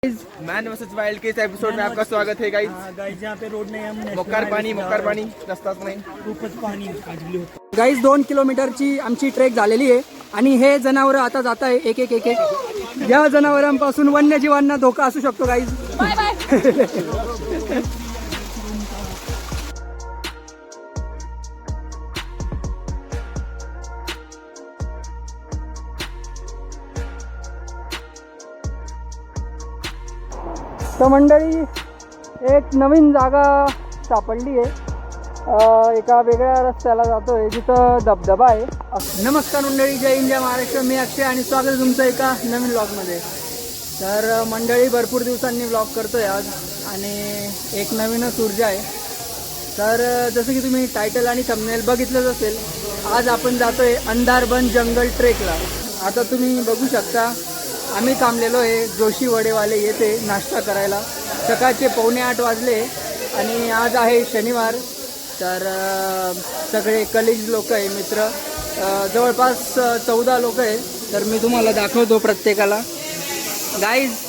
Man versus wild के इस episode में आपका स्वागत है गाइस। गाइस यहाँ पे रोड नहीं है, हम मोक्कार पाणी रस्ताच नाही। खूपच पाणी खाजली होतं. गाईज 2 किलोमीटरची आमची ट्रेक झालेली आहे आणि हे जनावर आता जात आहे एक एक एक एक. या जनावरांपासून वन्यजीवांना धोका असू शकतो गाईज. Bye bye. तर मंडळी एक नवीन जागा सापडली आहे. एका वेगळ्या रस्त्याला जातोय जिथं धबधबा आहे. नमस्कार मंडळी, जय हिंद जय महाराष्ट्र. मी अक्षय आणि स्वागत आहे तुमचं एका नवीन व्लॉगमध्ये. तर मंडळी भरपूर दिवसांनी व्लॉग करतोय आज आणि एक नवीनच ऊर्जा आहे. तर जसं की तुम्ही टायटल आणि थंबनेल बघितलंच असेल, आज आपण जातोय अंधारबन जंगल ट्रेकला. आता तुम्ही बघू शकता आम्ही थांबलेलो आहे जोशी वडेवाले येथे नाश्ता करायला. सकाळचे 7:45 वाजले आणि आज आहे शनिवार. तर सगळे कलिग्स लोक आहे, मित्र जवळपास 14 लोक आहे. तर मी तुम्हाला दाखवतो प्रत्येकाला. गाईज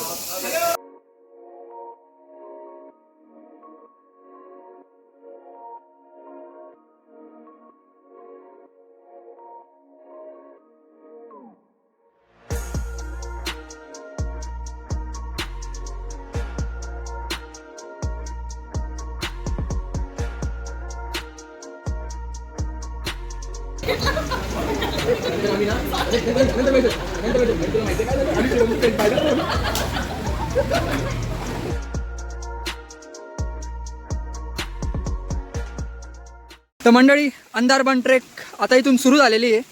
तर मंडळी अंधारबन ट्रेक आता इथून सुरू झालेली आहे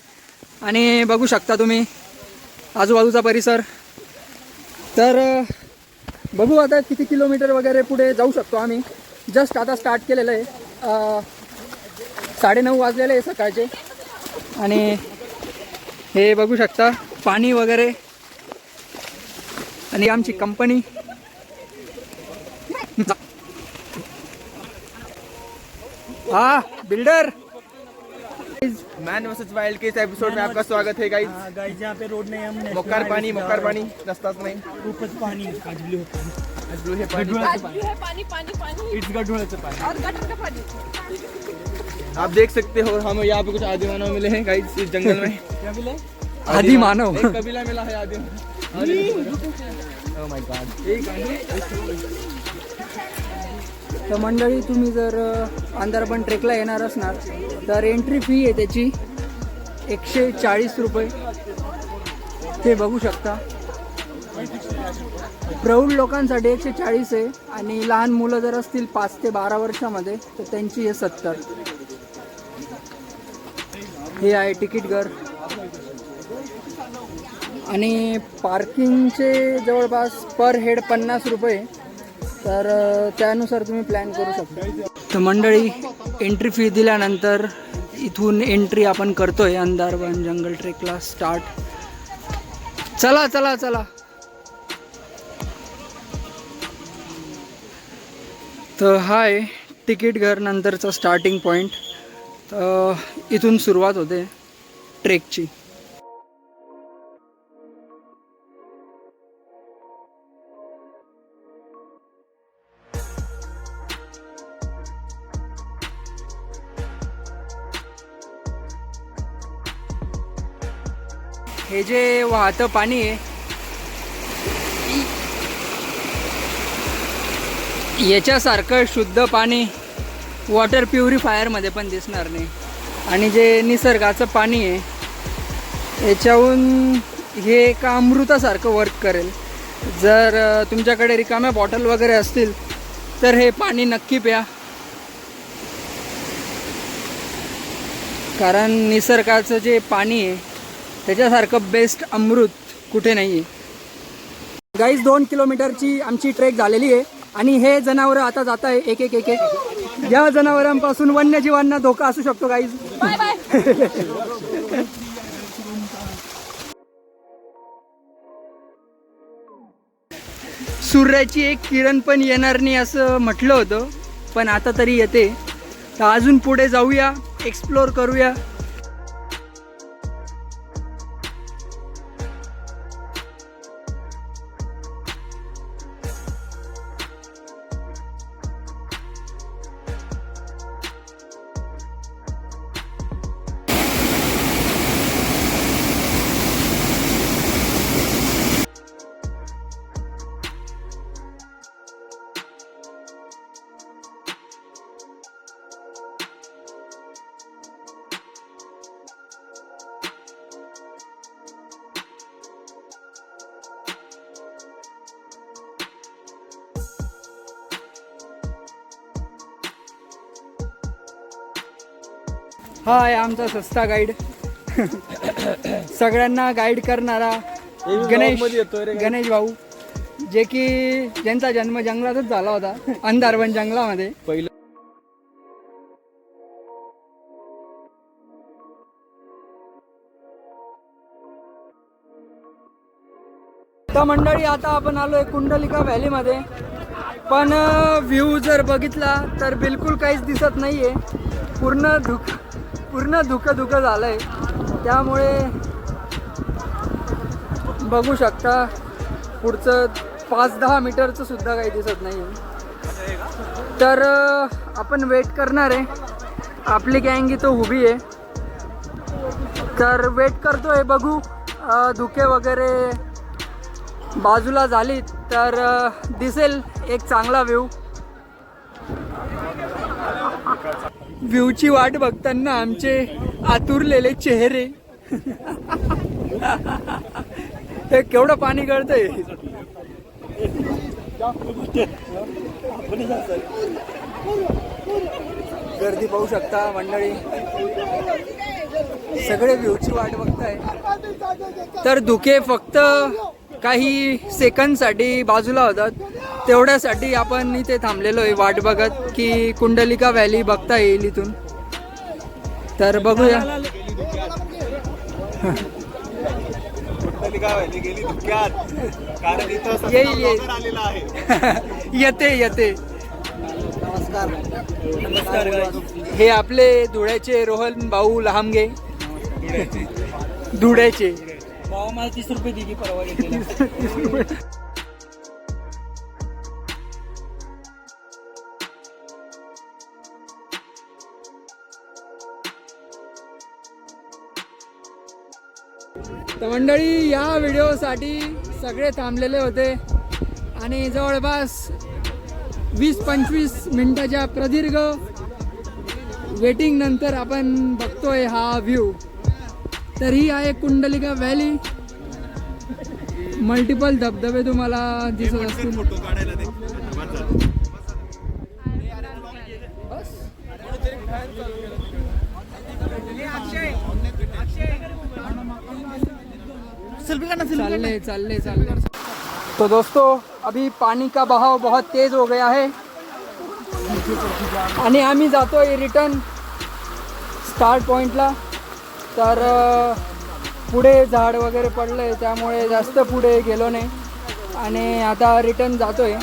आणि बघू शकता तुम्ही आजूबाजूचा परिसर. तर बघू आता किती किलोमीटर वगैरे पुढे जाऊ शकतो आम्ही. जस्ट आता स्टार्ट केलेलं आहे. 9:30 वाजलेले आहे सकाळचे आणि हे बघू शकता पाणी वगैरे आणि आमची कंपनी. हा बिल्डर. मैन वर्सेस वाइल्ड के इस एपिसोड में आपका स्वागत है गाइस। गाइस यहाँ पे रोड नहीं है, हम मोक्कार पाणी रस्ताच नाही। खूपच पाणी खाजली होतं. हे पाणी इट्स गढुळाचं पाणी और गटर का पानी। आप देख सकते हो हम यहाँ पे कुछ आदि मानव मिले हैं गाइस इस जंगल में। क्या मिले? आदि मानव. एक कबीला मिला है आदि ओह माय गॉड. तर मंडळी तुम्ही जर अंधारबन ट्रेकला येणार असणार तर एंट्री फी आहे त्याची 140 रुपये. ते बघू शकता. प्रौढ लोकांसाठी 140 आहे आणि लहान मुलं जर असतील 5 ते 12 वर्षामध्ये तर त्यांची आहे 70. हे आहे तिकीट घर आणि पार्किंगचे जवळपास पर हेड 50 रुपये. तर त्यानुसार तुम्ही प्लॅन करू शकता. तर मंडळी एंट्री फी दिल्यानंतर इथून एंट्री आपण करतोय अंधारबन जंगल ट्रेकला स्टार्ट. चला चला चला. तर हा आहे तिकीट घर नंतरचा स्टार्टिंग पॉईंट. इथून सुरुवात होते ट्रेकची. हे जे वाहतं पाणी आहे याच्यासारखं शुद्ध पाणी वॉटर प्युरिफायरमध्ये पण दिसणार नाही. आणि जे निसर्गाचं पाणी आहे याच्याहून हे एका अमृतासारखं वर्क करेल. जर तुमच्याकडे रिकाम्या बॉटल वगैरे असतील तर हे पाणी नक्की प्या, कारण निसर्गाचं जे पाणी आहे त्याच्यासारखं बेस्ट अमृत कुठे नाही आहे. गाईज 2 किलोमीटरची आमची ट्रेक झालेली आहे आणि हे जनावरं आता जात आहे एक एक एक एक. या जनावरांपासून वन्यजीवांना धोका असू शकतो गाईज. Bye bye. सूर्याची एक किरण पण येणार नाही असं म्हटलं होतं, पण आता तरी येते. तर अजून पुढे जाऊया, एक्सप्लोर करूया. हा आहे आमचा सस्ता गाईड सगळ्यांना गाईड करणारा गणेश भाऊ, जे की ज्यांचा जन्म जंगलातच झाला होता, अंधारवन जंगलामध्ये. पहिलं तर मंडळी आता आपण आलोय कुंडलिका व्हॅलीमध्ये, पण व्ह्यू जर बघितला तर बिलकुल काहीच दिसत नाहीये. पूर्ण धुकं झालंय. त्यामुळे बघू शकता पुढचं 5-10 मीटरचं सुद्धा काही दिसत नाहीये. तर आपण वेट करणार आहे. आपली गँग इथं उभी आहे, तर वेट करतोय. बघू धुके वगैरे बाजूला झाली तर दिसेल एक चांगला व्ह्यूची वाट बघताना आमचे आतुरलेले चेहरे. हे केवढं पाणी गळतंय. गर्दी पाहू शकता मंडळी, सगळे व्ह्यूची वाट बघताय. तर धुके फक्त काही सेकंदसाठी बाजूला होतात, तेवढ्यासाठी आपण इथे थांबलेलो आहे वाट बघत की कुंडलिका व्हॅली बघता येईल इथून. तर बघूया. येईल येते. नमस्कार. हे आपले धुळ्याचे रोहन भाऊ लहामगे. धुळ्याचे भावा मला 30 रुपये दिली परवा घेतलेला. तर मंडळी या व्हिडिओसाठी सगळे थांबलेले होते आणि जवळपास 20-25 मिनिटाच्या प्रदीर्घ वेटिंग नंतर आपण बघतोय हा व्ह्यू. तर ही आहे कुंडलिका व्हॅली. मल्टिपल धबधबे तुम्हाला दिसत असतील. चल तो दोस्तों अभी पानी का बहाव बहुत तेज हो गया है आणि आम्ही जातोय रिटर्न स्टार्ट पॉइंटला. तर पुढे झाड वगैरे पडलंय त्यामुळे जास्त पुढे गेलो नाही आणि आता रिटर्न जातोय.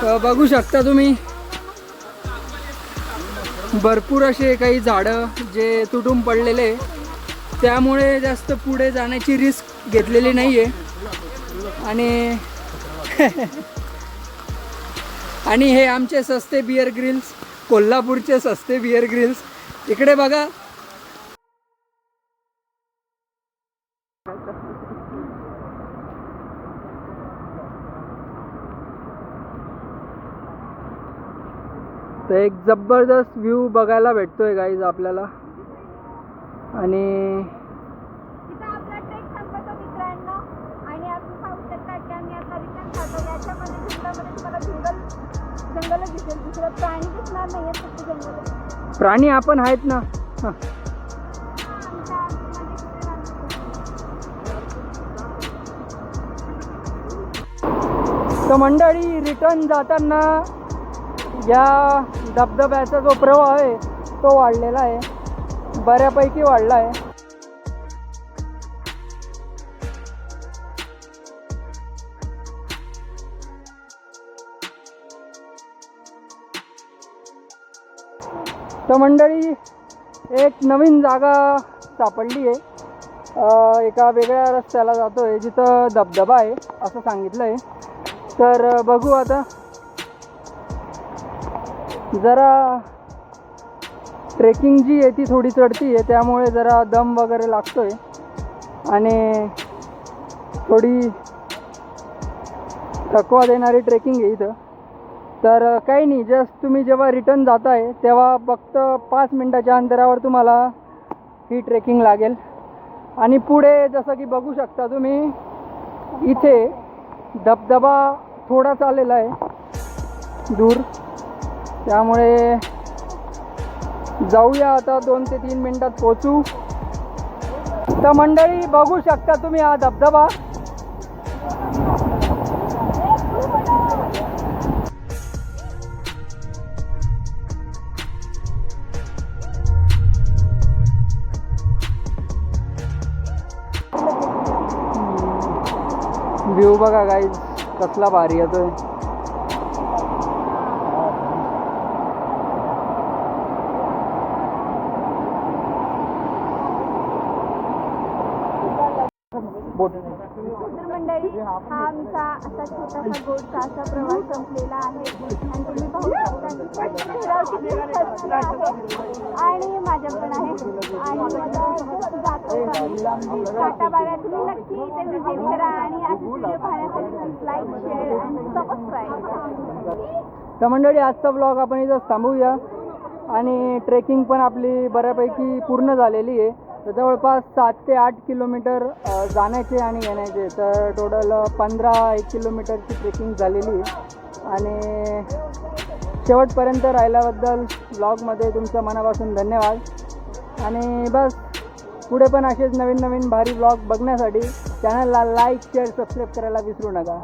तर बघू शकता तुम्ही भरपूर असे काही झाडं जे तुटून पडलेले, त्यामुळे जास्त पुढे जाण्याची रिस्क घेतलेली नाही आहे. आणि हे आमचे सस्ते बिअर ग्रिल्स, कोल्हापूरचे सस्ते बिअर ग्रिल्स. इकडे बघा. तर एक जबरदस्त व्ह्यू बघायला भेटतोय गाईज आपल्याला. आणि इथं आपला ट्रेक संपतो मित्रांनो. आणि आपण पाहू शकता की आम्ही आता रिटर्न जातो. याच्यामध्ये जंगलामध्ये तुम्हाला जंगलच दिसेल, दुसरं प्राणी दिसणार नाही आहे, फक्त जंगल. प्राणी आपण आहेत ना. तर मंडळी रिटर्न जाताना या धबधब्याचा जो प्रवाह आहे तो वाढलेला आहे, बऱ्यापैकी वाढला आहे. तर मंडळी एक नवीन जागा सापडली आहे. एका वेगळ्या रस्त्याला जातो आहे जिथं धबधबा आहे असं सांगितलं आहे. तर बघू आता. जरा ट्रेकिंग जी आहे ती थोडी चढती आहे, त्यामुळे जरा दम वगैरे लागतोय आणि थोडी थकवा देणारी ट्रेकिंग आहे इथं. तर काही नाही, जस्ट तुम्ही जेव्हा रिटर्न जाताय तेव्हा फक्त 5 मिनटाच्या अंतरावर तुम्हाला ही ट्रेकिंग लागेल. आणि पुढे जसं की बघू शकता तुम्ही इथे धबधबा थोडा चाललेला आहे दूर, त्यामुळे जाऊया आता 2 ते 3 मिनिटात पोहोचू. तर मंडळी बघू शकता तुम्ही हा धबधबा. व्ह्यू बघा गाईज कसला भारी येतोय. तर मंडळी हा आमचा असा छोटासा गोडचा असा प्रवास संपलेला आहे आणि तुम्ही पाहू शकता की त्याची चेहऱ्यावर किती हसू आहे आणि माझ्या पण आहे आणि आता जातो टाटा बाय. तुम्ही नक्की इथे व्हिजिट करा आणि असे व्हिडिओ पाहण्यासाठी लाईक शेअर आणि सबस्क्राईब. तर मंडळी आजचा ब्लॉग आपण इथं थांबवूया आणि ट्रेकिंग पण आपली बऱ्यापैकी पूर्ण झालेली आहे. तर जवळपास 7 ते 8 किलोमीटर जाण्याचे आणि येण्याचे, तर टोटल 15-1 किलोमीटरची ट्रेकिंग झालेली आहे. आणि शेवटपर्यंत राहिल्याबद्दल ब्लॉगमध्ये तुमचं मनापासून धन्यवाद. आणि बस पुढे पण असेच नवीन नवीन भारी ब्लॉग बघण्यासाठी चॅनलला लाईक शेअर सबस्क्राईब करायला विसरू नका.